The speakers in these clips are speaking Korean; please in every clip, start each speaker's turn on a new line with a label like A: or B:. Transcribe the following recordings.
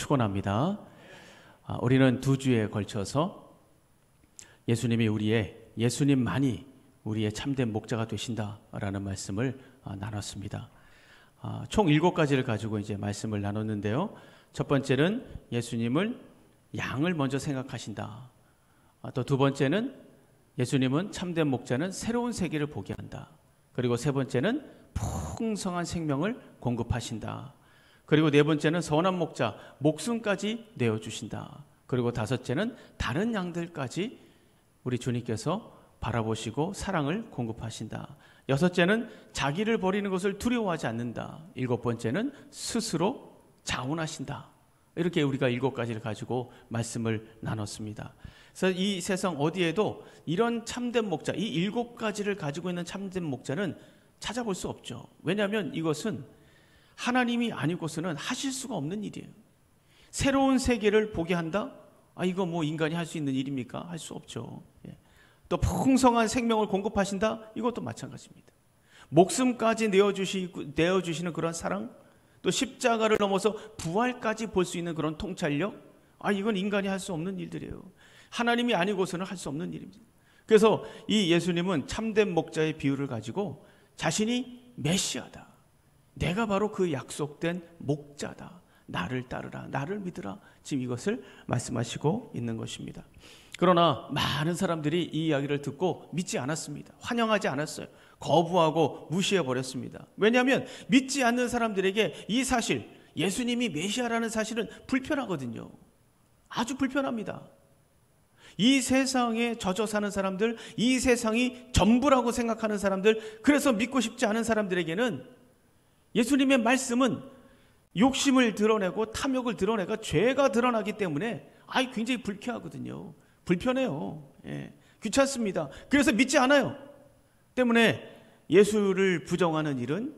A: 축원합니다. 우리는 2주에 걸쳐서 예수님만이 우리의 참된 목자가 되신다라는 말씀을 나눴습니다. 총 7가지를 가지고 이제 말씀을 나눴는데요. 첫 번째는 예수님을 양을 먼저 생각하신다. 또 두 번째는 예수님은 참된 목자는 새로운 세계를 보게 한다. 그리고 세 번째는 풍성한 생명을 공급하신다. 그리고 네 번째는 선한 목자, 목숨까지 내어주신다. 그리고 다섯째는 다른 양들까지 우리 주님께서 바라보시고 사랑을 공급하신다. 여섯째는 자기를 버리는 것을 두려워하지 않는다. 일곱 번째는 스스로 자원하신다. 이렇게 우리가 7가지를 가지고 말씀을 나눴습니다. 그래서 이 세상 어디에도 이런 참된 목자, 이 7가지를 가지고 있는 참된 목자는 찾아볼 수 없죠. 왜냐하면 이것은 하나님이 아니고서는 하실 수가 없는 일이에요. 새로운 세계를 보게 한다? 이거 뭐 인간이 할 수 있는 일입니까? 할 수 없죠. 또 풍성한 생명을 공급하신다? 이것도 마찬가지입니다. 목숨까지 내어주시는 그런 사랑, 또 십자가를 넘어서 부활까지 볼 수 있는 그런 통찰력, 이건 인간이 할 수 없는 일들이에요. 하나님이 아니고서는 할 수 없는 일입니다. 그래서 이 예수님은 참된 목자의 비유를 가지고 자신이 메시아다, 내가 바로 그 약속된 목자다, 나를 따르라, 나를 믿으라, 지금 이것을 말씀하시고 있는 것입니다. 그러나 많은 사람들이 이 이야기를 듣고 믿지 않았습니다. 환영하지 않았어요. 거부하고 무시해버렸습니다. 왜냐하면 믿지 않는 사람들에게 이 사실, 예수님이 메시아라는 사실은 불편하거든요. 아주 불편합니다. 이 세상에 젖어 사는 사람들, 이 세상이 전부라고 생각하는 사람들, 그래서 믿고 싶지 않은 사람들에게는 예수님의 말씀은 욕심을 드러내고 탐욕을 드러내고 죄가 드러나기 때문에 굉장히 불쾌하거든요. 불편해요. 귀찮습니다. 그래서 믿지 않아요. 때문에 예수를 부정하는 일은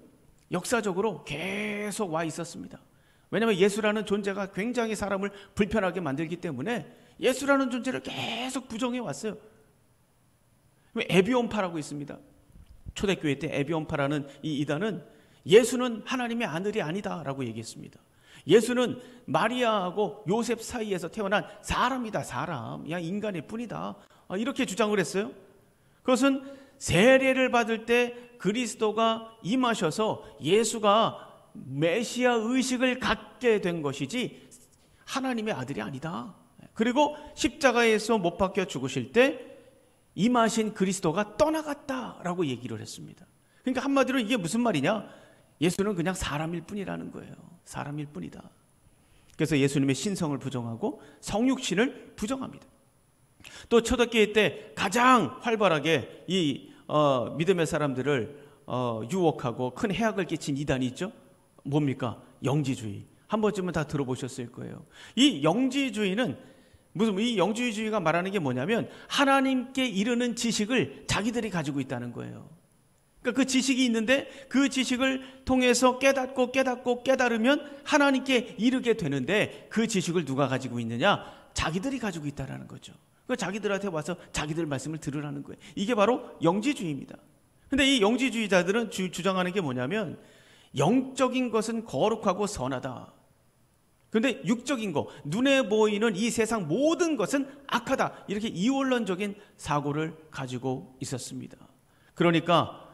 A: 역사적으로 계속 와 있었습니다. 왜냐하면 예수라는 존재가 굉장히 사람을 불편하게 만들기 때문에 예수라는 존재를 계속 부정해 왔어요. 에비온파라고 있습니다. 초대교회 때 에비온파라는 이 이단은 예수는 하나님의 아들이 아니다라고 얘기했습니다. 예수는 마리아하고 요셉 사이에서 태어난 사람이다, 사람. 그냥 인간일 뿐이다. 이렇게 주장을 했어요. 그것은 세례를 받을 때 그리스도가 임하셔서 예수가 메시아 의식을 갖게 된 것이지 하나님의 아들이 아니다. 그리고 십자가에서 못 박혀 죽으실 때 임하신 그리스도가 떠나갔다라고 얘기를 했습니다. 그러니까 한마디로 이게 무슨 말이냐? 예수는 그냥 사람일 뿐이라는 거예요. 사람일 뿐이다. 그래서 예수님의 신성을 부정하고 성육신을 부정합니다. 또 초대교회 때 가장 활발하게 이 믿음의 사람들을 유혹하고 큰 해악을 끼친 이단이 있죠. 뭡니까? 영지주의. 한 번쯤은 다 들어보셨을 거예요. 이 영지주의는 이 영지주의가 말하는 게 뭐냐면 하나님께 이르는 지식을 자기들이 가지고 있다는 거예요. 그러니까 그 지식이 있는데 그 지식을 통해서 깨달으면 하나님께 이르게 되는데 그 지식을 누가 가지고 있느냐? 자기들이 가지고 있다는 거죠. 그러니까 자기들한테 와서 자기들 말씀을 들으라는 거예요. 이게 바로 영지주의입니다. 근데 이 영지주의자들은 주장하는 게 뭐냐면 영적인 것은 거룩하고 선하다. 근데 육적인 것, 눈에 보이는 이 세상 모든 것은 악하다. 이렇게 이원론적인 사고를 가지고 있었습니다. 그러니까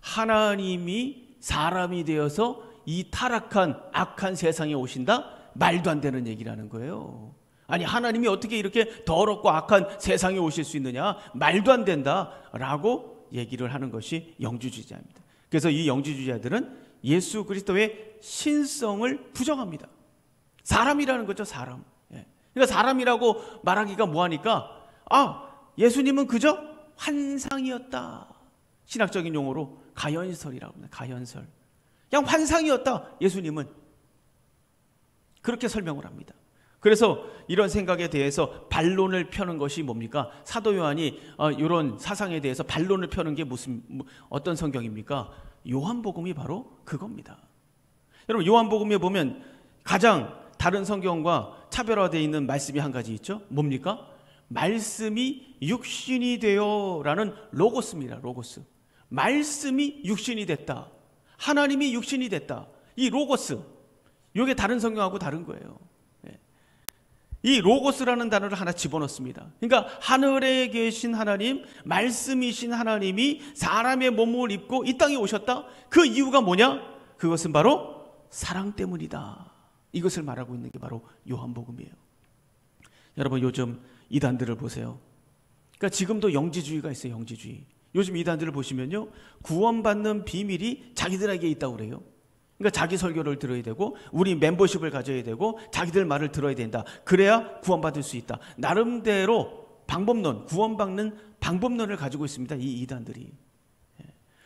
A: 하나님이 사람이 되어서 이 타락한 악한 세상에 오신다? 말도 안 되는 얘기라는 거예요. 아니 하나님이 어떻게 이렇게 더럽고 악한 세상에 오실 수 있느냐? 말도 안 된다라고 얘기를 하는 것이 영지주의자입니다. 그래서 이 영지주의자들은 예수 그리스도의 신성을 부정합니다. 사람이라는 거죠, 사람. 그러니까 사람이라고 말하기가 뭐하니까 예수님은 그저 환상이었다. 신학적인 용어로 가연설이라고 합니다. 가연설. 그냥 환상이었다. 예수님은. 그렇게 설명을 합니다. 그래서 이런 생각에 대해서 반론을 펴는 것이 뭡니까? 사도 요한이 이런 사상에 대해서 반론을 펴는 게 어떤 성경입니까? 요한복음이 바로 그겁니다. 여러분 요한복음에 보면 가장 다른 성경과 차별화되어 있는 말씀이 한 가지 있죠. 뭡니까? 말씀이 육신이 되어라는 로고스입니다. 로고스. 말씀이 육신이 됐다. 하나님이 육신이 됐다. 이 로고스. 이게 다른 성경하고 다른 거예요. 이 로고스라는 단어를 하나 집어넣습니다. 그러니까 하늘에 계신 하나님, 말씀이신 하나님이 사람의 몸을 입고 이 땅에 오셨다. 그 이유가 뭐냐? 그것은 바로 사랑 때문이다. 이것을 말하고 있는 게 바로 요한복음이에요. 여러분, 요즘 이단들을 보세요. 그러니까 지금도 영지주의가 있어요. 영지주의. 요즘 이단들을 보시면요, 구원받는 비밀이 자기들에게 있다고 그래요. 그러니까 자기 설교를 들어야 되고, 우리 멤버십을 가져야 되고, 자기들 말을 들어야 된다. 그래야 구원받을 수 있다. 나름대로 방법론, 구원받는 방법론을 가지고 있습니다. 이 이단들이.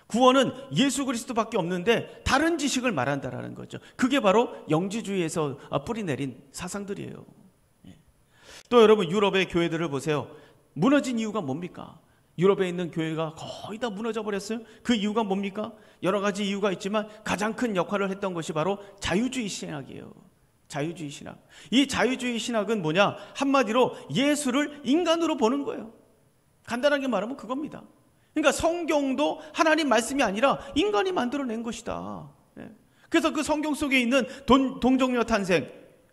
A: 구원은 예수 그리스도밖에 없는데 다른 지식을 말한다라는 거죠. 그게 바로 영지주의에서 뿌리내린 사상들이에요. 또 여러분, 유럽의 교회들을 보세요. 무너진 이유가 뭡니까? 유럽에 있는 교회가 거의 다 무너져 버렸어요. 그 이유가 뭡니까? 여러 가지 이유가 있지만 가장 큰 역할을 했던 것이 바로 자유주의 신학이에요. 자유주의 신학. 이 자유주의 신학은 뭐냐? 한마디로 예수를 인간으로 보는 거예요. 간단하게 말하면 그겁니다. 그러니까 성경도 하나님 말씀이 아니라 인간이 만들어낸 것이다. 그래서 그 성경 속에 있는 동정녀 탄생,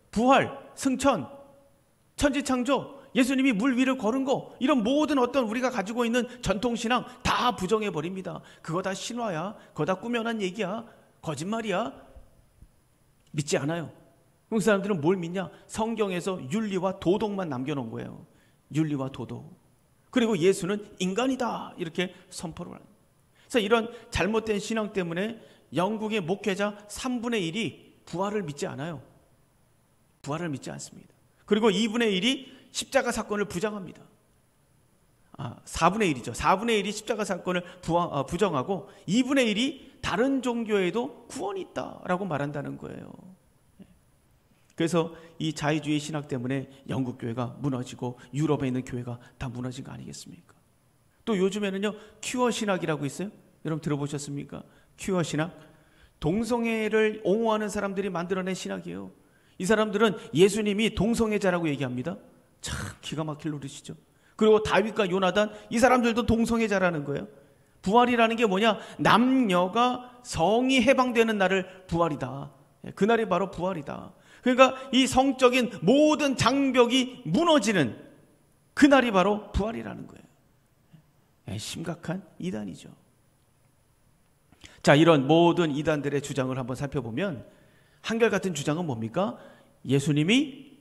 A: 부활, 승천, 천지창조, 예수님이 물 위를 걸은 거, 이런 모든 어떤 우리가 가지고 있는 전통신앙 다 부정해버립니다. 그거 다 신화야. 그거 다 꾸며낸 얘기야. 거짓말이야. 믿지 않아요. 그 사람들은 뭘 믿냐? 성경에서 윤리와 도덕만 남겨놓은 거예요. 윤리와 도덕. 그리고 예수는 인간이다. 이렇게 선포를 합니다. 그래서 이런 잘못된 신앙 때문에 영국의 목회자 3분의 1이 부활을 믿지 않아요. 부활을 믿지 않습니다. 그리고 2분의 1이 십자가 사건을 부정합니다. 4분의 1이죠. 4분의 1이 십자가 사건을 부정하고 2분의 1이 다른 종교에도 구원이 있다라고 말한다는 거예요. 그래서 이 자유주의 신학 때문에 영국 교회가 무너지고 유럽에 있는 교회가 다 무너진 거 아니겠습니까? 또 요즘에는요, 큐어 신학이라고 있어요. 여러분 들어보셨습니까? 큐어 신학. 동성애를 옹호하는 사람들이 만들어낸 신학이에요. 이 사람들은 예수님이 동성애자라고 얘기합니다. 참 기가 막힐 노릇이죠. 그리고 다윗과 요나단, 이 사람들도 동성애자라는 거예요. 부활이라는 게 뭐냐? 남녀가 성이 해방되는 날을 부활이다. 그날이 바로 부활이다. 그러니까 이 성적인 모든 장벽이 무너지는 그날이 바로 부활이라는 거예요. 심각한 이단이죠. 자, 이런 모든 이단들의 주장을 한번 살펴보면 한결같은 주장은 뭡니까? 예수님이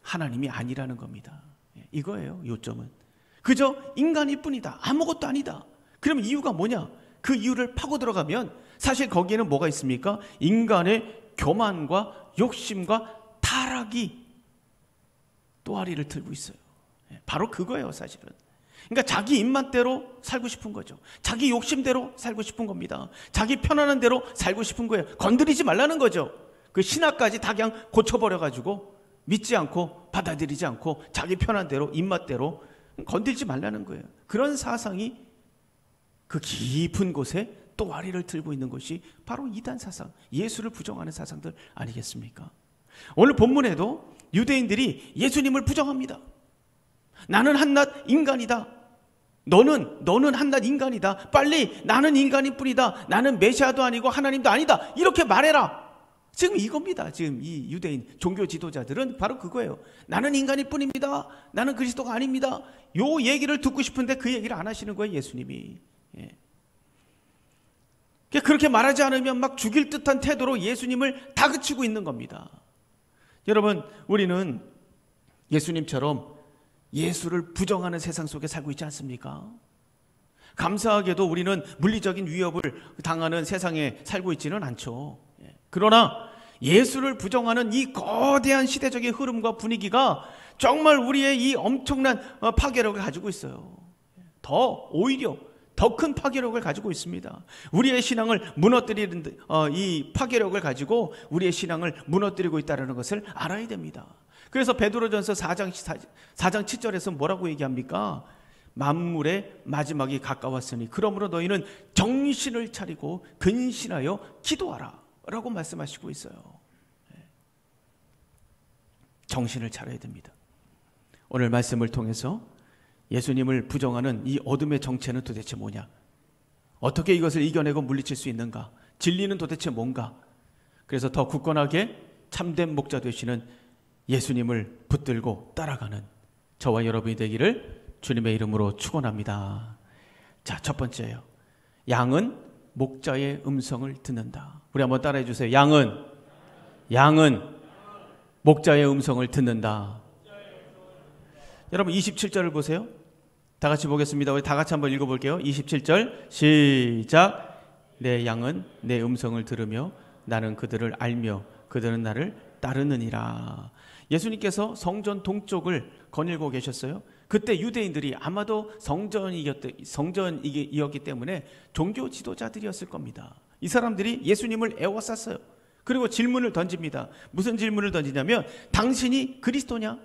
A: 하나님이 아니라는 겁니다. 이거예요. 요점은. 그저 인간일 뿐이다. 아무것도 아니다. 그럼 이유가 뭐냐? 그 이유를 파고 들어가면 사실 거기에는 뭐가 있습니까? 인간의 교만과 욕심과 타락이 또아리를 들고 있어요. 바로 그거예요, 사실은. 그러니까 자기 입맛대로 살고 싶은 거죠. 자기 욕심대로 살고 싶은 겁니다. 자기 편안한 대로 살고 싶은 거예요. 건드리지 말라는 거죠. 그 신학까지 다 그냥 고쳐버려가지고 믿지 않고 받아들이지 않고 자기 편한 대로 입맛대로 건들지 말라는 거예요. 그런 사상이 그 깊은 곳에 또아리를 들고 있는 것이 바로 이단 사상, 예수를 부정하는 사상들 아니겠습니까? 오늘 본문에도 유대인들이 예수님을 부정합니다. 나는 한낱 인간이다. 너는 한낱 인간이다. 빨리 나는 인간일 뿐이다. 나는 메시아도 아니고 하나님도 아니다. 이렇게 말해라. 지금 이겁니다. 지금 이 유대인 종교 지도자들은 바로 그거예요. 나는 인간일 뿐입니다. 나는 그리스도가 아닙니다. 요 얘기를 듣고 싶은데 그 얘기를 안 하시는 거예요, 예수님이. 그렇게 말하지 않으면 막 죽일 듯한 태도로 예수님을 다그치고 있는 겁니다. 여러분, 우리는 예수님처럼 예수를 부정하는 세상 속에 살고 있지 않습니까? 감사하게도 우리는 물리적인 위협을 당하는 세상에 살고 있지는 않죠. 그러나 예수를 부정하는 이 거대한 시대적인 흐름과 분위기가 정말 우리의 이 엄청난 파괴력을 가지고 있어요. 오히려 더 큰 파괴력을 가지고 있습니다. 우리의 신앙을 무너뜨리는 이 파괴력을 가지고 우리의 신앙을 무너뜨리고 있다는 것을 알아야 됩니다. 그래서 베드로전서 4장 7절에서 뭐라고 얘기합니까? 만물의 마지막이 가까웠으니 그러므로 너희는 정신을 차리고 근신하여 기도하라 라고 말씀하시고 있어요. 정신을 차려야 됩니다. 오늘 말씀을 통해서 예수님을 부정하는 이 어둠의 정체는 도대체 뭐냐? 어떻게 이것을 이겨내고 물리칠 수 있는가? 진리는 도대체 뭔가? 그래서 더 굳건하게 참된 목자 되시는 예수님을 붙들고 따라가는 저와 여러분이 되기를 주님의 이름으로 축원합니다. 자, 첫 번째예요. 양은 목자의 음성을 듣는다. 우리 한번 따라해 주세요. 양은 목자의 음성을 듣는다. 여러분 27절을 보세요. 다 같이 보겠습니다. 우리 다 같이 한번 읽어볼게요. 27절 시작. 내 양은 내 음성을 들으며 나는 그들을 알며 그들은 나를 따르느니라. 예수님께서 성전 동쪽을 거닐고 계셨어요. 그때 유대인들이 아마도 성전이었기 때문에 종교 지도자들이었을 겁니다. 이 사람들이 예수님을 애워쌌어요. 그리고 질문을 던집니다. 무슨 질문을 던지냐면 당신이 그리스도냐?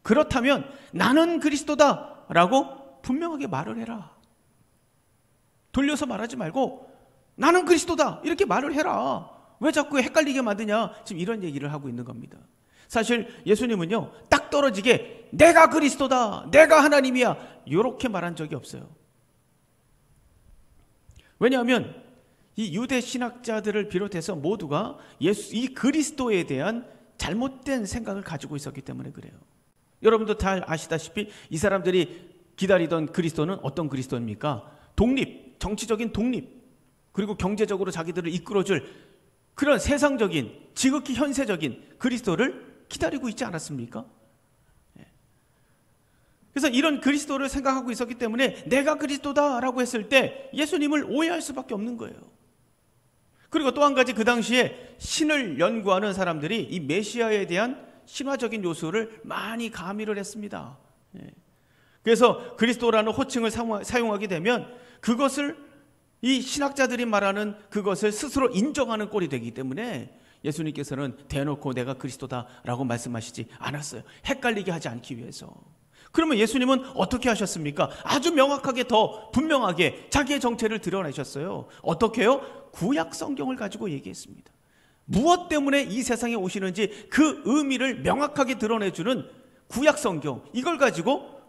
A: 그렇다면 나는 그리스도다 라고 분명하게 말을 해라. 돌려서 말하지 말고 나는 그리스도다 이렇게 말을 해라. 왜 자꾸 헷갈리게 만드냐? 지금 이런 얘기를 하고 있는 겁니다. 사실 예수님은요, 딱 떨어지게 내가 그리스도다, 내가 하나님이야 이렇게 말한 적이 없어요. 왜냐하면 이 유대 신학자들을 비롯해서 모두가 이 그리스도에 대한 잘못된 생각을 가지고 있었기 때문에 그래요. 여러분도 잘 아시다시피 이 사람들이 기다리던 그리스도는 어떤 그리스도입니까? 독립, 정치적인 독립, 그리고 경제적으로 자기들을 이끌어줄 그런 세상적인, 지극히 현세적인 그리스도를 기다리고 있지 않았습니까? 그래서 이런 그리스도를 생각하고 있었기 때문에 내가 그리스도다라고 했을 때 예수님을 오해할 수밖에 없는 거예요. 그리고 또 한 가지, 그 당시에 신을 연구하는 사람들이 이 메시아에 대한 신화적인 요소를 많이 가미를 했습니다. 그래서 그리스도라는 호칭을 사용하게 되면 그것을 이 신학자들이 말하는 그것을 스스로 인정하는 꼴이 되기 때문에 예수님께서는 대놓고 내가 그리스도다라고 말씀하시지 않았어요. 헷갈리게 하지 않기 위해서. 그러면 예수님은 어떻게 하셨습니까? 아주 명확하게, 더 분명하게 자기의 정체를 드러내셨어요. 어떻게 해요? 구약 성경을 가지고 얘기했습니다. 무엇 때문에 이 세상에 오시는지 그 의미를 명확하게 드러내주는 구약 성경, 이걸 가지고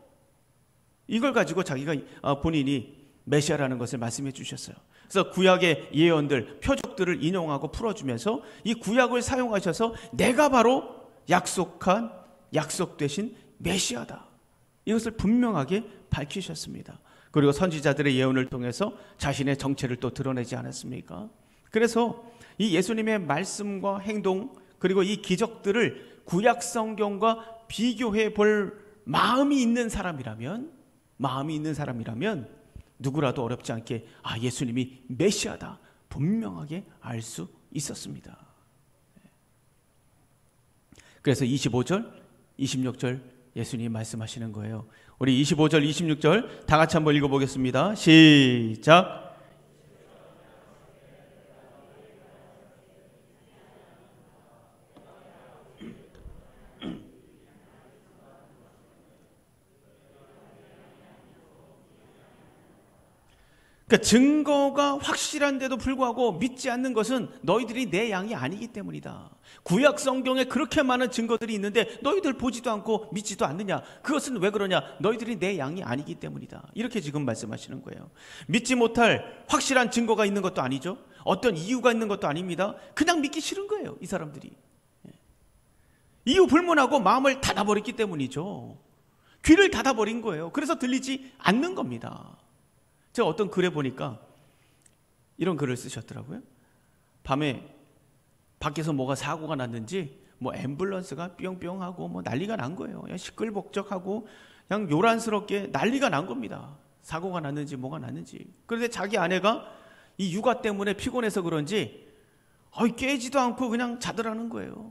A: 자기가 본인이 메시아라는 것을 말씀해 주셨어요. 그래서 구약의 예언들, 표적들을 인용하고 풀어주면서 이 구약을 사용하셔서 내가 바로 약속되신 메시아다, 이것을 분명하게 밝히셨습니다. 그리고 선지자들의 예언을 통해서 자신의 정체를 또 드러내지 않았습니까? 그래서 이 예수님의 말씀과 행동, 그리고 이 기적들을 구약 성경과 비교해 볼 마음이 있는 사람이라면 누구라도 어렵지 않게 예수님이 메시아다 분명하게 알 수 있었습니다. 그래서 25절, 26절 예수님이 말씀하시는 거예요. 우리 25절, 26절 다 같이 한번 읽어보겠습니다. 시작. 그러니까 증거가 확실한데도 불구하고 믿지 않는 것은 너희들이 내 양이 아니기 때문이다. 구약 성경에 그렇게 많은 증거들이 있는데 너희들 보지도 않고 믿지도 않느냐? 그것은 왜 그러냐? 너희들이 내 양이 아니기 때문이다. 이렇게 지금 말씀하시는 거예요. 믿지 못할 확실한 증거가 있는 것도 아니죠. 어떤 이유가 있는 것도 아닙니다. 그냥 믿기 싫은 거예요, 이 사람들이. 이유 불문하고 마음을 닫아버렸기 때문이죠. 귀를 닫아버린 거예요. 그래서 들리지 않는 겁니다. 제가 어떤 글에 보니까 이런 글을 쓰셨더라고요. 밤에 밖에서 뭐가 사고가 났는지 앰뷸런스가 뿅뿅하고 난리가 난 거예요. 그냥 시끌벅적하고 그냥 요란스럽게 난리가 난 겁니다. 사고가 났는지 뭐가 났는지. 그런데 자기 아내가 이 육아 때문에 피곤해서 그런지 깨지도 않고 그냥 자더라는 거예요.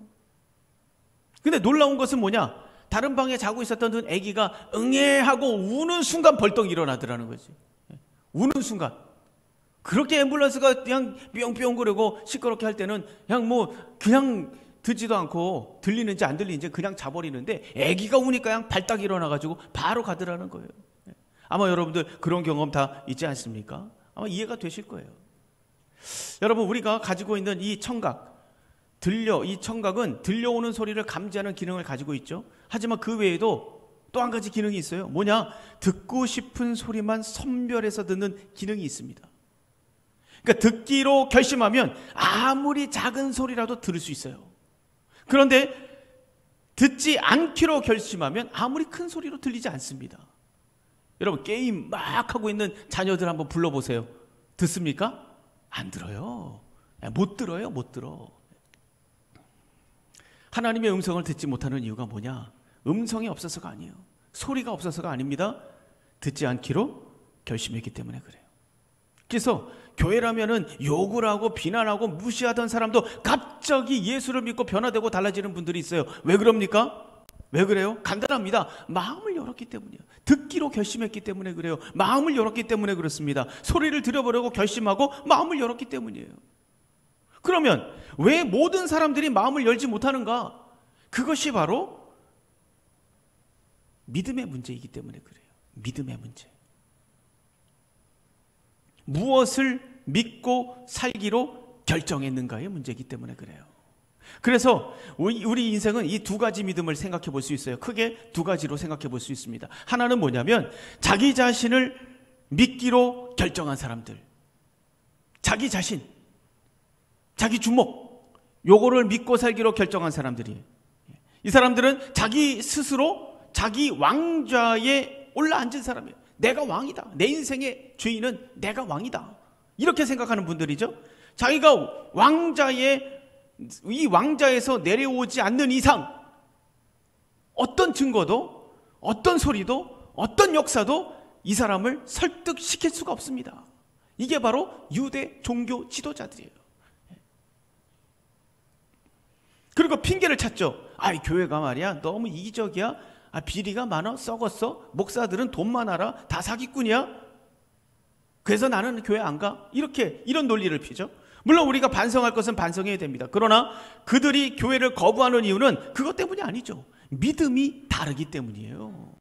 A: 근데 놀라운 것은 뭐냐? 다른 방에 자고 있었던 아기가 응애하고 우는 순간 벌떡 일어나더라는 거지. 우는 순간. 그렇게 앰뷸런스가 그냥 뿅뿅거리고 시끄럽게 할 때는 그냥 듣지도 않고 들리는지 안 들리는지 그냥 자버리는데 아기가 우니까 그냥 발딱 일어나가지고 바로 가더라는 거예요. 아마 여러분들 그런 경험 다 있지 않습니까? 아마 이해가 되실 거예요. 여러분, 우리가 가지고 있는 이 청각, 이 청각은 들려오는 소리를 감지하는 기능을 가지고 있죠. 하지만 그 외에도 또 한 가지 기능이 있어요. 뭐냐? 듣고 싶은 소리만 선별해서 듣는 기능이 있습니다. 그러니까 듣기로 결심하면 아무리 작은 소리라도 들을 수 있어요. 그런데 듣지 않기로 결심하면 아무리 큰 소리로 들리지 않습니다. 여러분, 게임 막 하고 있는 자녀들 한번 불러보세요. 듣습니까? 안 들어요. 못 들어요. 못 들어. 하나님의 음성을 듣지 못하는 이유가 뭐냐? 음성이 없어서가 아니에요. 소리가 없어서가 아닙니다. 듣지 않기로 결심했기 때문에 그래요. 그래서 교회라면은 욕을 하고 비난하고 무시하던 사람도 갑자기 예수를 믿고 변화되고 달라지는 분들이 있어요. 왜 그럽니까? 왜 그래요? 간단합니다. 마음을 열었기 때문이에요. 듣기로 결심했기 때문에 그래요. 마음을 열었기 때문에 그렇습니다. 소리를 들어보려고 결심하고 마음을 열었기 때문이에요. 그러면 왜 모든 사람들이 마음을 열지 못하는가? 그것이 바로 믿음의 문제이기 때문에 그래요. 믿음의 문제. 무엇을 믿고 살기로 결정했는가의 문제이기 때문에 그래요. 그래서 우리 인생은 이 두 가지 믿음을 생각해 볼 수 있어요. 크게 두 가지로 생각해 볼 수 있습니다. 하나는 뭐냐면 자기 자신을 믿기로 결정한 사람들. 자기 자신, 자기 주목, 요거를 믿고 살기로 결정한 사람들이에요. 이 사람들은 자기 스스로 자기 왕좌에 올라앉은 사람이에요. 내가 왕이다. 내 인생의 주인은 내가 왕이다. 이렇게 생각하는 분들이죠. 자기가 이 왕좌에서 내려오지 않는 이상 어떤 증거도 어떤 소리도 어떤 역사도 이 사람을 설득시킬 수가 없습니다. 이게 바로 유대 종교 지도자들이에요. 그리고 핑계를 찾죠. 이 교회가 말이야 너무 이기적이야. 비리가 많아. 썩었어. 목사들은 돈 많아라. 다 사기꾼이야. 그래서 나는 교회 안 가. 이런 논리를 피죠. 물론 우리가 반성할 것은 반성해야 됩니다. 그러나 그들이 교회를 거부하는 이유는 그것 때문이 아니죠. 믿음이 다르기 때문이에요.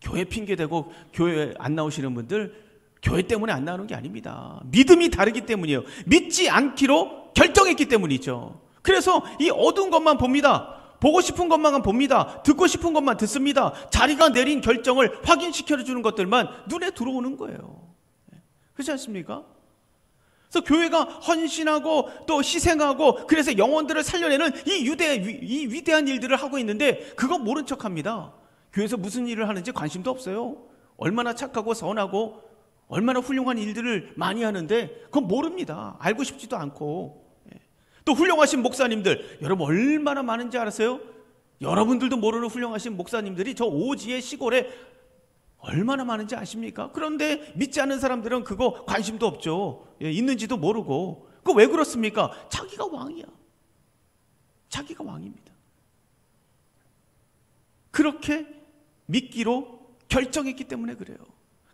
A: 교회 핑계대고 교회 안 나오시는 분들 교회 때문에 안 나오는 게 아닙니다. 믿음이 다르기 때문이에요. 믿지 않기로 결정했기 때문이죠. 그래서 이 어두운 것만 봅니다. 보고 싶은 것만 봅니다. 듣고 싶은 것만 듣습니다. 자리가 내린 결정을 확인시켜주는 것들만 눈에 들어오는 거예요. 그렇지 않습니까? 그래서 교회가 헌신하고 또 희생하고 그래서 영혼들을 살려내는 이 위대한 일들을 하고 있는데 그거 모른 척합니다. 교회에서 무슨 일을 하는지 관심도 없어요. 얼마나 착하고 선하고 얼마나 훌륭한 일들을 많이 하는데 그건 모릅니다. 알고 싶지도 않고. 또 훌륭하신 목사님들, 여러분 얼마나 많은지 아세요? 여러분들도 모르는 훌륭하신 목사님들이 저 오지의 시골에 얼마나 많은지 아십니까? 그런데 믿지 않는 사람들은 그거 관심도 없죠. 있는지도 모르고. 그거 왜 그렇습니까? 자기가 왕이야. 자기가 왕입니다. 그렇게 믿기로 결정했기 때문에 그래요.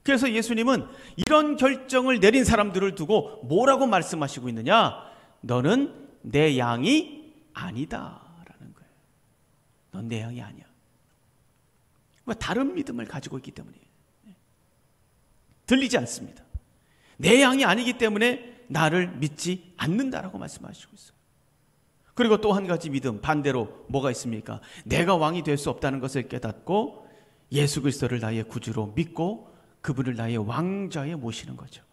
A: 그래서 예수님은 이런 결정을 내린 사람들을 두고 뭐라고 말씀하시고 있느냐? 너는 내 양이 아니다라는 거예요. 넌 내 양이 아니야. 다른 믿음을 가지고 있기 때문이에요. 들리지 않습니다. 내 양이 아니기 때문에 나를 믿지 않는다라고 말씀하시고 있어요. 그리고 또 한 가지 믿음, 반대로 뭐가 있습니까? 내가 왕이 될 수 없다는 것을 깨닫고 예수 그리스도를 나의 구주로 믿고 그분을 나의 왕좌에 모시는 거죠.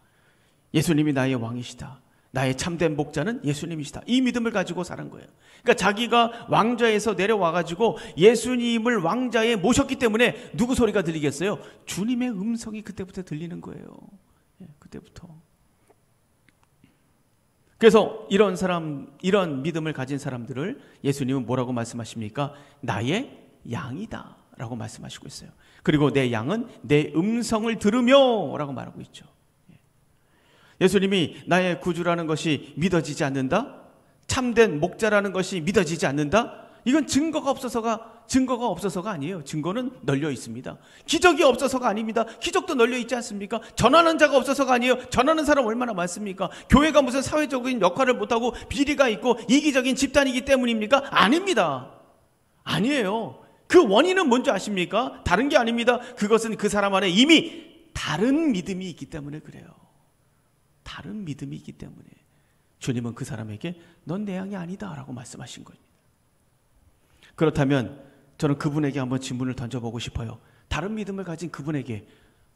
A: 예수님이 나의 왕이시다. 나의 참된 목자는 예수님이시다. 이 믿음을 가지고 사는 거예요. 그러니까 자기가 왕좌에서 내려와가지고 예수님을 왕좌에 모셨기 때문에 누구 소리가 들리겠어요? 주님의 음성이 그때부터 들리는 거예요. 그때부터. 그래서 이런 믿음을 가진 사람들을 예수님은 뭐라고 말씀하십니까? 나의 양이다 라고 말씀하시고 있어요. 그리고 내 양은 내 음성을 들으며 라고 말하고 있죠. 예수님이 나의 구주라는 것이 믿어지지 않는다? 참된 목자라는 것이 믿어지지 않는다? 이건 증거가 없어서가 아니에요. 증거는 널려 있습니다. 기적이 없어서가 아닙니다. 기적도 널려 있지 않습니까? 전하는 자가 없어서가 아니에요. 전하는 사람 얼마나 많습니까? 교회가 무슨 사회적인 역할을 못하고 비리가 있고 이기적인 집단이기 때문입니까? 아닙니다. 아니에요. 그 원인은 뭔지 아십니까? 다른 게 아닙니다. 그것은 그 사람 안에 이미 다른 믿음이 있기 때문에 그래요. 다른 믿음이 있기 때문에 주님은 그 사람에게 넌 내 양이 아니다 라고 말씀하신 겁니다. 그렇다면 저는 그분에게 한번 질문을 던져보고 싶어요. 다른 믿음을 가진 그분에게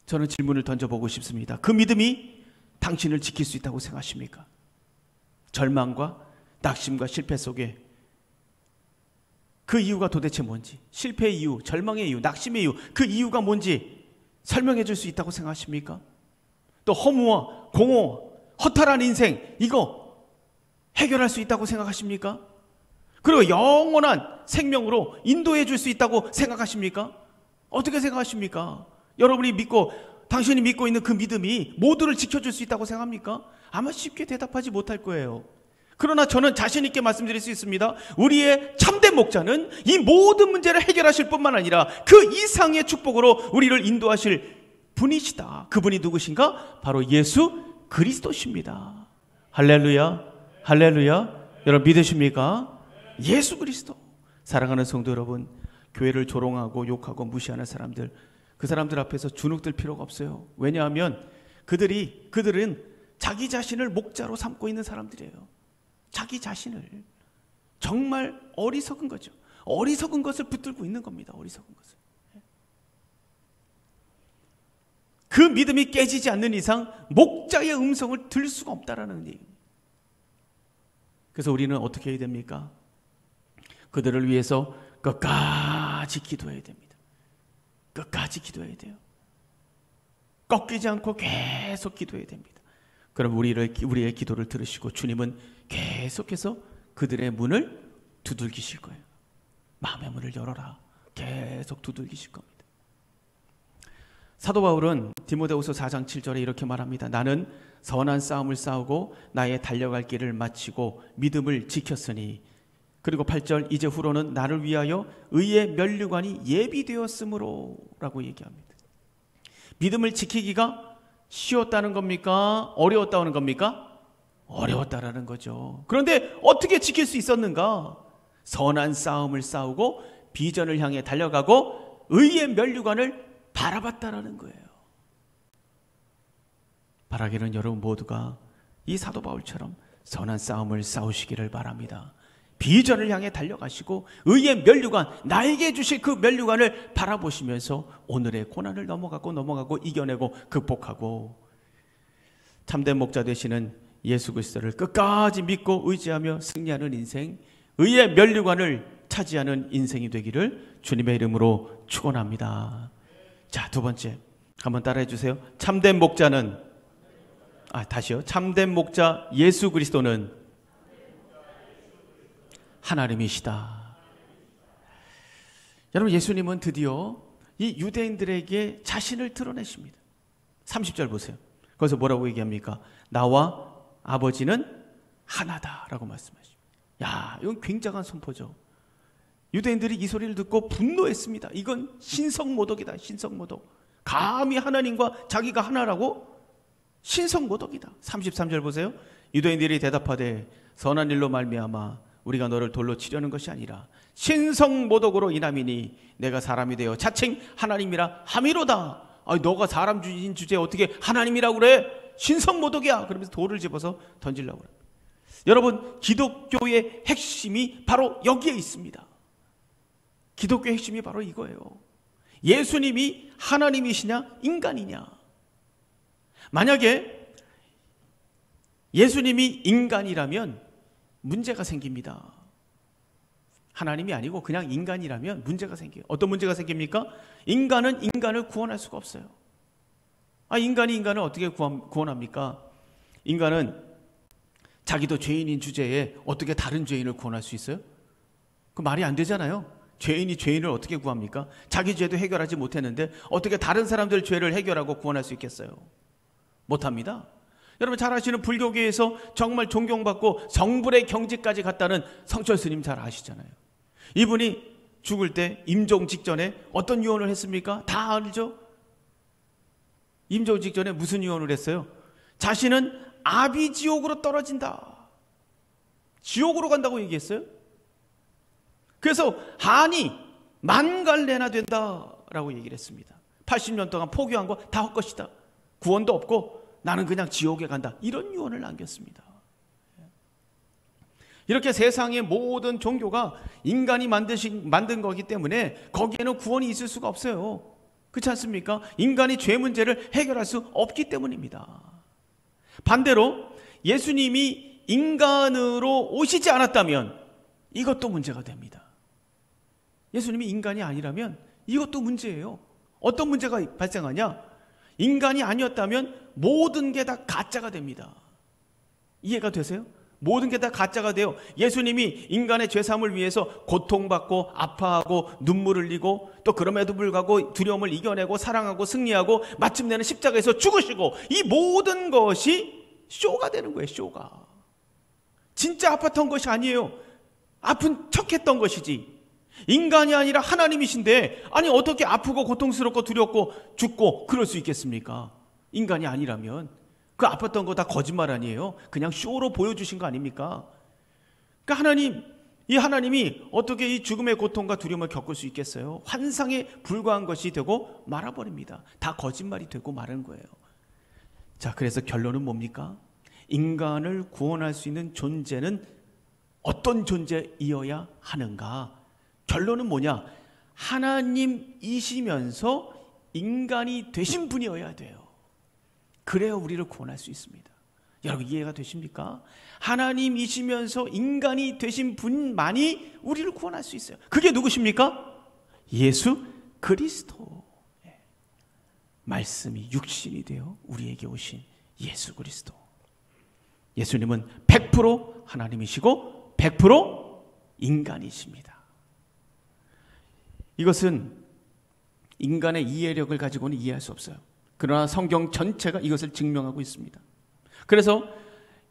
A: 저는 질문을 던져보고 싶습니다. 그 믿음이 당신을 지킬 수 있다고 생각하십니까? 절망과 낙심과 실패 속에 그 이유가 도대체 뭔지, 실패의 이유, 절망의 이유, 낙심의 이유, 그 이유가 뭔지 설명해 줄 수 있다고 생각하십니까? 또 허무와 공허, 허탈한 인생, 이거 해결할 수 있다고 생각하십니까? 그리고 영원한 생명으로 인도해 줄 수 있다고 생각하십니까? 어떻게 생각하십니까? 여러분이 믿고, 당신이 믿고 있는 그 믿음이 모두를 지켜줄 수 있다고 생각합니까? 아마 쉽게 대답하지 못할 거예요. 그러나 저는 자신 있게 말씀드릴 수 있습니다. 우리의 참된 목자는 이 모든 문제를 해결하실 뿐만 아니라 그 이상의 축복으로 우리를 인도하실 분이시다. 그분이 누구신가? 바로 예수 그리스도십니다. 할렐루야, 할렐루야. 여러분 믿으십니까? 예수 그리스도. 사랑하는 성도 여러분, 교회를 조롱하고 욕하고 무시하는 사람들, 그 사람들 앞에서 주눅들 필요가 없어요. 왜냐하면 그들은 자기 자신을 목자로 삼고 있는 사람들이에요. 자기 자신을. 정말 어리석은 거죠. 어리석은 것을 붙들고 있는 겁니다. 어리석은 것을. 그 믿음이 깨지지 않는 이상 목자의 음성을 들을 수가 없다라는 얘기입니다. 그래서 우리는 어떻게 해야 됩니까? 그들을 위해서 끝까지 기도해야 됩니다. 끝까지 기도해야 돼요. 꺾이지 않고 계속 기도해야 됩니다. 그럼 우리의 기도를 들으시고 주님은 계속해서 그들의 문을 두들기실 거예요. 마음의 문을 열어라. 계속 두들기실 겁니다. 사도 바울은 디모데후서 4장 7절에 이렇게 말합니다. 나는 선한 싸움을 싸우고 나의 달려갈 길을 마치고 믿음을 지켰으니, 그리고 8절, 이제 후로는 나를 위하여 의의 면류관이 예비되었으므로 라고 얘기합니다. 믿음을 지키기가 쉬웠다는 겁니까? 어려웠다는 겁니까? 어려웠다라는 거죠. 그런데 어떻게 지킬 수 있었는가? 선한 싸움을 싸우고 비전을 향해 달려가고 의의 면류관을 바라봤다라는 거예요. 바라기는 여러분 모두가 이 사도 바울처럼 선한 싸움을 싸우시기를 바랍니다. 비전을 향해 달려가시고 의의 면류관, 나에게 주실 그 면류관을 바라보시면서 오늘의 고난을 넘어가고 이겨내고 극복하고 참된 목자 되시는 예수 그리스도를 끝까지 믿고 의지하며 승리하는 인생, 의의 면류관을 차지하는 인생이 되기를 주님의 이름으로 축원합니다. 자, 두 번째 한번 따라해 주세요. 참된 목자는, 다시요. 참된 목자 예수 그리스도는 하나님이시다. 여러분, 예수님은 드디어 이 유대인들에게 자신을 드러내십니다. 30절 보세요. 거기서 뭐라고 얘기합니까? 나와 아버지는 하나다라고 말씀하십니다. 야, 이건 굉장한 선포죠. 유대인들이 이 소리를 듣고 분노했습니다. 이건 신성모독이다. 신성모독. 감히 하나님과 자기가 하나라고? 신성모독이다. 33절 보세요. 유대인들이 대답하되 선한 일로 말미암아 우리가 너를 돌로 치려는 것이 아니라 신성모독으로 인함이니 내가 사람이 되어 자칭 하나님이라 함이로다. 너가 사람 주인 주제에 어떻게 하나님이라고 그래? 신성모독이야. 그러면서 돌을 집어서 던지려고 그래. 여러분, 기독교의 핵심이 바로 여기에 있습니다. 기독교의 핵심이 바로 이거예요. 예수님이 하나님이시냐 인간이냐. 만약에 예수님이 인간이라면 문제가 생깁니다. 하나님이 아니고 그냥 인간이라면 문제가 생겨요. 어떤 문제가 생깁니까? 인간은 인간을 구원할 수가 없어요. 인간이 인간을 어떻게 구원합니까? 인간은 자기도 죄인인 주제에 어떻게 다른 죄인을 구원할 수 있어요? 그 말이 안 되잖아요. 죄인이 죄인을 어떻게 구합니까? 자기 죄도 해결하지 못했는데 어떻게 다른 사람들 죄를 해결하고 구원할 수 있겠어요? 못합니다. 여러분 잘 아시는 불교계에서 정말 존경받고 성불의 경지까지 갔다는 성철 스님 잘 아시잖아요. 이분이 죽을 때 임종 직전에 어떤 유언을 했습니까? 다 알죠? 임종 직전에 무슨 유언을 했어요? 자신은 아비지옥으로 떨어진다. 지옥으로 간다고 얘기했어요. 그래서 한이 만갈래나 된다라고 얘기를 했습니다. 80년 동안 포기한 거 다 헛것이다. 구원도 없고 나는 그냥 지옥에 간다. 이런 유언을 남겼습니다. 이렇게 세상의 모든 종교가 인간이 만든 거기 때문에 거기에는 구원이 있을 수가 없어요. 그렇지 않습니까? 인간이 죄 문제를 해결할 수 없기 때문입니다. 반대로 예수님이 인간으로 오시지 않았다면 이것도 문제가 됩니다. 예수님이 인간이 아니라면 이것도 문제예요. 어떤 문제가 발생하냐? 인간이 아니었다면 모든 게 다 가짜가 됩니다. 이해가 되세요? 모든 게 다 가짜가 돼요. 예수님이 인간의 죄사함을 위해서 고통받고 아파하고 눈물 흘리고 또 그럼에도 불구하고 두려움을 이겨내고 사랑하고 승리하고 마침내는 십자가에서 죽으시고, 이 모든 것이 쇼가 되는 거예요. 쇼가. 진짜 아팠던 것이 아니에요. 아픈 척했던 것이지. 인간이 아니라 하나님이신데 아니 어떻게 아프고 고통스럽고 두렵고 죽고 그럴 수 있겠습니까? 인간이 아니라면. 그 아팠던 거 다 거짓말 아니에요? 그냥 쇼로 보여주신 거 아닙니까? 그러니까 하나님이 어떻게 이 죽음의 고통과 두려움을 겪을 수 있겠어요? 환상에 불과한 것이 되고 말아버립니다. 다 거짓말이 되고 마른 거예요. 자, 그래서 결론은 뭡니까? 인간을 구원할 수 있는 존재는 어떤 존재이어야 하는가? 결론은 뭐냐? 하나님이시면서 인간이 되신 분이어야 돼요. 그래야 우리를 구원할 수 있습니다. 여러분 이해가 되십니까? 하나님이시면서 인간이 되신 분만이 우리를 구원할 수 있어요. 그게 누구십니까? 예수 그리스도. 말씀이 육신이 되어 우리에게 오신 예수 그리스도. 예수님은 100% 하나님이시고 100% 인간이십니다. 이것은 인간의 이해력을 가지고는 이해할 수 없어요. 그러나 성경 전체가 이것을 증명하고 있습니다. 그래서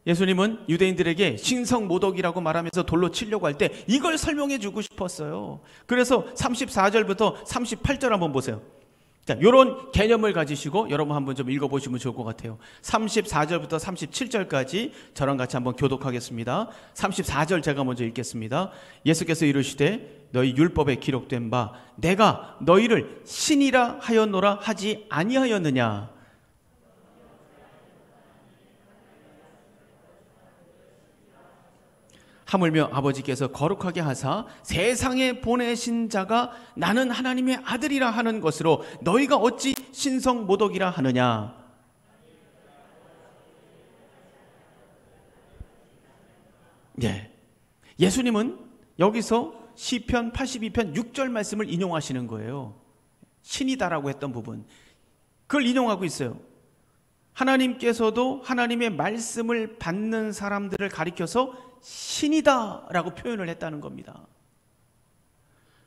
A: 예수님은 유대인들에게 신성모독이라고 말하면서 돌로 치려고 할 때 이걸 설명해 주고 싶었어요. 그래서 34절부터 38절 한번 보세요. 자, 이런 개념을 가지시고 여러분 한번 좀 읽어보시면 좋을 것 같아요. 34절부터 37절까지 저랑 같이 한번 교독하겠습니다. 34절 제가 먼저 읽겠습니다. 예수께서 이르시되 너희 율법에 기록된 바 내가 너희를 신이라 하였노라 하지 아니하였느냐. 하물며 아버지께서 거룩하게 하사 세상에 보내신 자가 나는 하나님의 아들이라 하는 것으로 너희가 어찌 신성모독이라 하느냐. 예수님은 여기서 시편 82편 6절 말씀을 인용하시는 거예요. 신이다라고 했던 부분, 그걸 인용하고 있어요. 하나님께서도 하나님의 말씀을 받는 사람들을 가리켜서 신이다라고 표현을 했다는 겁니다.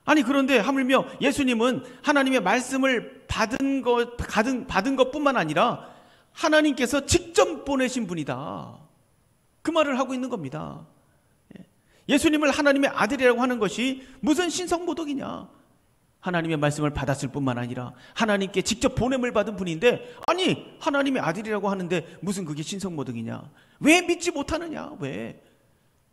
A: 아니 그런데 하물며 예수님은 하나님의 말씀을 받은 것뿐만 아니라 하나님께서 직접 보내신 분이다, 그 말을 하고 있는 겁니다. 예수님을 하나님의 아들이라고 하는 것이 무슨 신성모독이냐. 하나님의 말씀을 받았을 뿐만 아니라 하나님께 직접 보냄을 받은 분인데, 아니 하나님의 아들이라고 하는데 무슨 그게 신성모독이냐. 왜 믿지 못하느냐. 왜?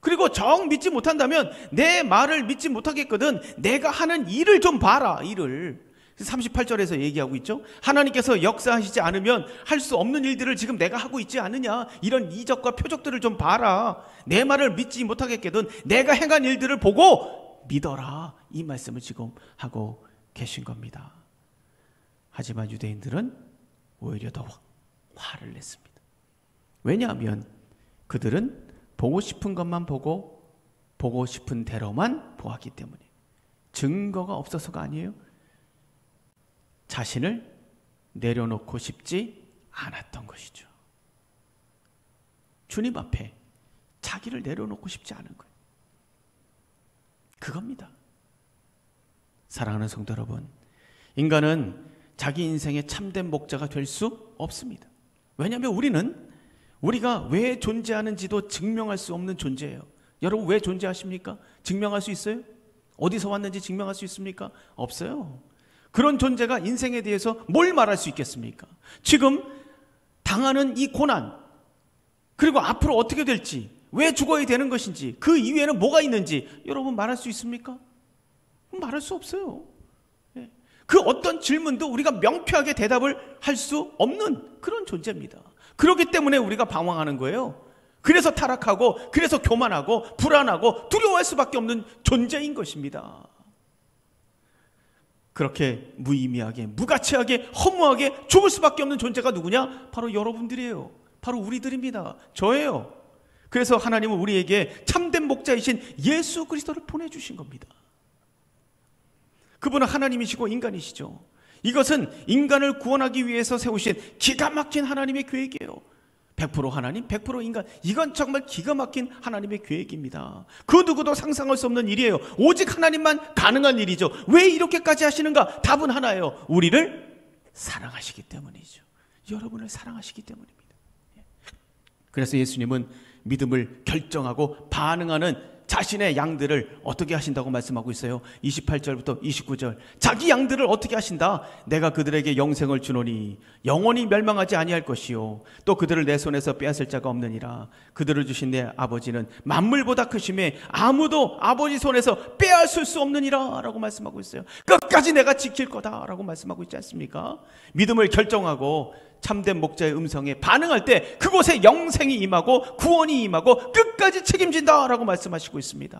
A: 그리고 정 믿지 못한다면 내 말을 믿지 못하겠거든 내가 하는 일을 좀 봐라. 일을 38절에서 얘기하고 있죠. 하나님께서 역사하시지 않으면 할 수 없는 일들을 지금 내가 하고 있지 않느냐. 이런 이적과 표적들을 좀 봐라. 내 말을 믿지 못하겠거든 내가 행한 일들을 보고 믿어라. 이 말씀을 지금 하고 계신 겁니다. 하지만 유대인들은 오히려 더 화를 냈습니다. 왜냐하면 그들은 보고 싶은 것만 보고 보고 싶은 대로만 보았기 때문에, 증거가 없어서가 아니에요. 자신을 내려놓고 싶지 않았던 것이죠. 주님 앞에 자기를 내려놓고 싶지 않은 거예요. 그겁니다. 사랑하는 성도 여러분, 인간은 자기 인생의 참된 목자가 될 수 없습니다. 왜냐하면 우리가 왜 존재하는지도 증명할 수 없는 존재예요. 여러분 왜 존재하십니까? 증명할 수 있어요? 어디서 왔는지 증명할 수 있습니까? 없어요. 그런 존재가 인생에 대해서 뭘 말할 수 있겠습니까? 지금 당하는 이 고난, 그리고 앞으로 어떻게 될지, 왜 죽어야 되는 것인지, 그 이후에는 뭐가 있는지 여러분 말할 수 있습니까? 말할 수 없어요. 그 어떤 질문도 우리가 명쾌하게 대답을 할 수 없는 그런 존재입니다. 그렇기 때문에 우리가 방황하는 거예요. 그래서 타락하고, 그래서 교만하고 불안하고 두려워할 수밖에 없는 존재인 것입니다. 그렇게 무의미하게, 무가치하게, 허무하게 죽을 수밖에 없는 존재가 누구냐? 바로 여러분들이에요. 바로 우리들입니다. 저예요. 그래서 하나님은 우리에게 참된 목자이신 예수 그리스도를 보내주신 겁니다. 그분은 하나님이시고 인간이시죠. 이것은 인간을 구원하기 위해서 세우신 기가 막힌 하나님의 계획이에요. 100% 하나님, 100% 인간. 이건 정말 기가 막힌 하나님의 계획입니다. 그 누구도 상상할 수 없는 일이에요. 오직 하나님만 가능한 일이죠. 왜 이렇게까지 하시는가? 답은 하나예요. 우리를 사랑하시기 때문이죠. 여러분을 사랑하시기 때문입니다. 그래서 예수님은 믿음을 결정하고 반응하는 자신의 양들을 어떻게 하신다고 말씀하고 있어요. 28절부터 29절. 자기 양들을 어떻게 하신다? 내가 그들에게 영생을 주노니 영원히 멸망하지 아니할 것이요 또 그들을 내 손에서 빼앗을 자가 없느니라. 그들을 주신 내 아버지는 만물보다 크심에 아무도 아버지 손에서 빼앗을 수 없느니라 라고 말씀하고 있어요. 끝까지 내가 지킬 거다 라고 말씀하고 있지 않습니까? 믿음을 결정하고 참된 목자의 음성에 반응할 때 그곳에 영생이 임하고 구원이 임하고 끝까지 책임진다라고 말씀하시고 있습니다.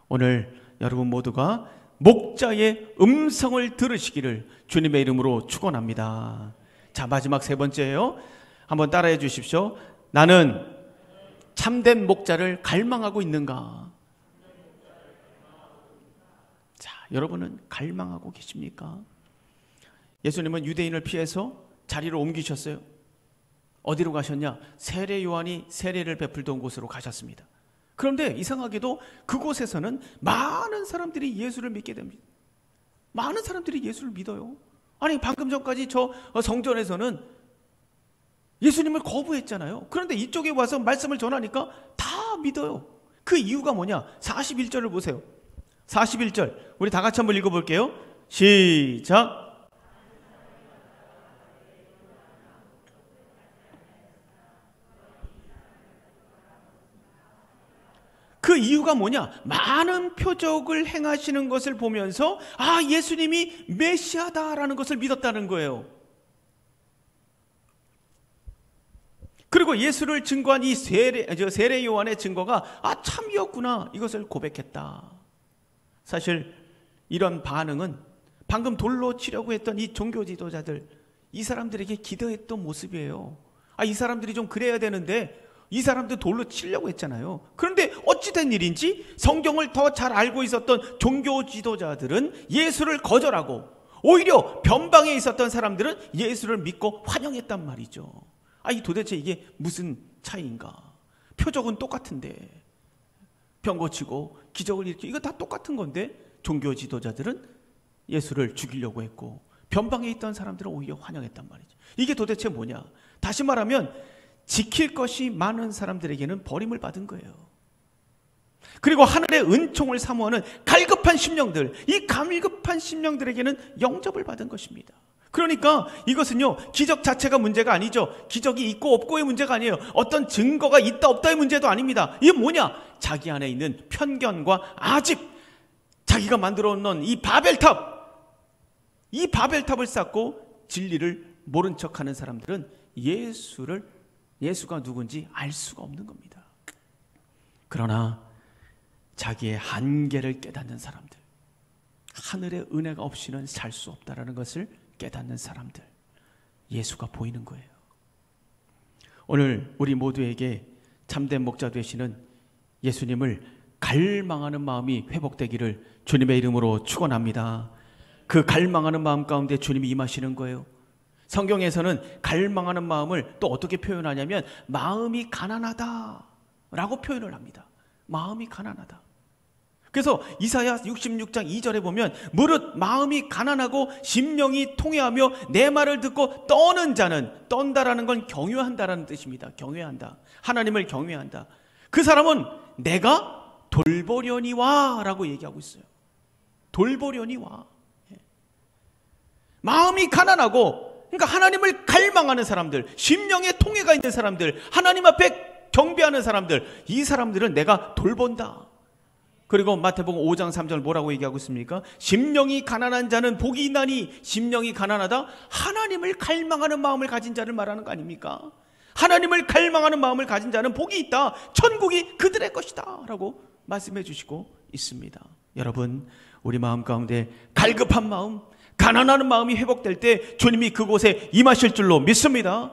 A: 오늘 여러분 모두가 목자의 음성을 들으시기를 주님의 이름으로 축원합니다. 자, 마지막 세 번째예요. 한번 따라해 주십시오. 나는 참된 목자를 갈망하고 있는가? 자, 여러분은 갈망하고 계십니까? 예수님은 유대인을 피해서 자리를 옮기셨어요. 어디로 가셨냐? 세례 요한이 세례를 베풀던 곳으로 가셨습니다. 그런데 이상하게도 그곳에서는 많은 사람들이 예수를 믿게 됩니다. 많은 사람들이 예수를 믿어요. 아니, 방금 전까지 저 성전에서는 예수님을 거부했잖아요. 그런데 이쪽에 와서 말씀을 전하니까 다 믿어요. 그 이유가 뭐냐? 41절을 보세요. 41절 우리 다 같이 한번 읽어볼게요. 시작. 그 이유가 뭐냐? 많은 표적을 행하시는 것을 보면서 아, 예수님이 메시아다라는 것을 믿었다는 거예요. 그리고 예수를 증거한 이 세례 요한의 증거가 아, 참이었구나, 이것을 고백했다. 사실 이런 반응은 방금 돌로 치려고 했던 이 종교 지도자들, 이 사람들에게 기대했던 모습이에요. 아, 이 사람들이 좀 그래야 되는데 이 사람들 돌로 치려고 했잖아요. 그런데 어찌된 일인지 성경을 더 잘 알고 있었던 종교 지도자들은 예수를 거절하고 오히려 변방에 있었던 사람들은 예수를 믿고 환영했단 말이죠. 아니, 도대체 이게 무슨 차이인가? 표적은 똑같은데, 병 고치고 기적을 일으키고 이거 다 똑같은 건데 종교 지도자들은 예수를 죽이려고 했고 변방에 있던 사람들은 오히려 환영했단 말이죠. 이게 도대체 뭐냐? 다시 말하면 지킬 것이 많은 사람들에게는 버림을 받은 거예요. 그리고 하늘의 은총을 사모하는 갈급한 심령들, 이 갈급한 심령들에게는 영접을 받은 것입니다. 그러니까 이것은요, 기적 자체가 문제가 아니죠. 기적이 있고 없고의 문제가 아니에요. 어떤 증거가 있다 없다의 문제도 아닙니다. 이게 뭐냐? 자기 안에 있는 편견과 아집, 자기가 만들어 놓은 이 바벨탑, 이 바벨탑을 쌓고 진리를 모른 척하는 사람들은 예수가 누군지 알 수가 없는 겁니다. 그러나 자기의 한계를 깨닫는 사람들, 하늘의 은혜가 없이는 살 수 없다라는 것을 깨닫는 사람들, 예수가 보이는 거예요. 오늘 우리 모두에게 참된 목자 되시는 예수님을 갈망하는 마음이 회복되기를 주님의 이름으로 축원합니다. 그 갈망하는 마음 가운데 주님이 임하시는 거예요. 성경에서는 갈망하는 마음을 또 어떻게 표현하냐면 마음이 가난하다라고 표현을 합니다. 마음이 가난하다. 그래서 이사야 66장 2절에 보면 무릇 마음이 가난하고 심령이 통회하며 내 말을 듣고 떠는 자는, 떤다라는 건 경외한다라는 뜻입니다. 경외한다. 하나님을 경외한다. 그 사람은 내가 돌보려니와 라고 얘기하고 있어요. 돌보려니와. 마음이 가난하고, 그러니까 하나님을 갈망하는 사람들, 심령의 통회가 있는 사람들, 하나님 앞에 경배하는 사람들, 이 사람들은 내가 돌본다. 그리고 마태복음 5장 3절 뭐라고 얘기하고 있습니까? 심령이 가난한 자는 복이 있나니, 심령이 가난하다? 하나님을 갈망하는 마음을 가진 자를 말하는 거 아닙니까? 하나님을 갈망하는 마음을 가진 자는 복이 있다. 천국이 그들의 것이다 라고 말씀해 주시고 있습니다. 여러분, 우리 마음 가운데 갈급한 마음, 가난한 마음이 회복될 때 주님이 그곳에 임하실 줄로 믿습니다.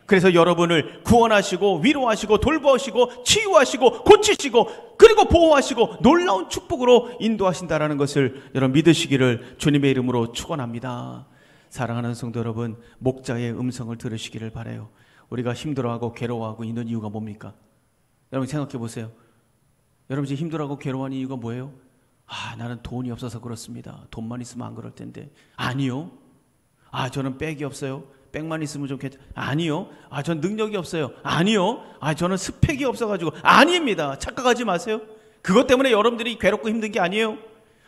A: 그래서 여러분을 구원하시고 위로하시고 돌보시고 치유하시고 고치시고 그리고 보호하시고 놀라운 축복으로 인도하신다라는 것을 여러분 믿으시기를 주님의 이름으로 축원합니다. 사랑하는 성도 여러분, 목자의 음성을 들으시기를 바라요. 우리가 힘들어하고 괴로워하고 있는 이유가 뭡니까? 여러분 생각해 보세요. 여러분 지금 힘들어하고 괴로워하는 이유가 뭐예요? 나는 돈이 없어서 그렇습니다. 돈만 있으면 안 그럴 텐데. 아니요. 저는 백이 없어요. 백만 있으면 좀 아니요. 전 능력이 없어요. 아니요. 저는 스펙이 없어가지고. 아닙니다. 착각하지 마세요. 그것 때문에 여러분들이 괴롭고 힘든 게 아니에요.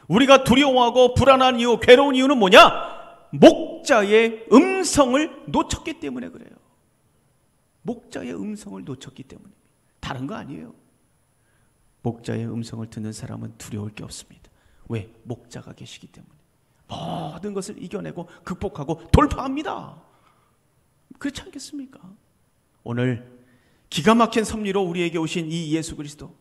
A: 우리가 두려워하고 불안한 이유, 괴로운 이유는 뭐냐? 목자의 음성을 놓쳤기 때문에 그래요. 목자의 음성을 놓쳤기 때문입니다. 다른 거 아니에요. 목자의 음성을 듣는 사람은 두려울 게 없습니다. 왜? 목자가 계시기 때문에. 모든 것을 이겨내고 극복하고 돌파합니다. 그렇지 않겠습니까? 오늘 기가 막힌 섭리로 우리에게 오신 이 예수 그리스도,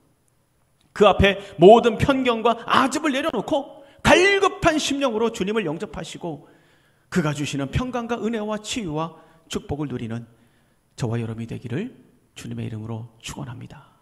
A: 그 앞에 모든 편견과 아집을 내려놓고 갈급한 심령으로 주님을 영접하시고 그가 주시는 평강과 은혜와 치유와 축복을 누리는 저와 여러분이 되기를 주님의 이름으로 축원합니다.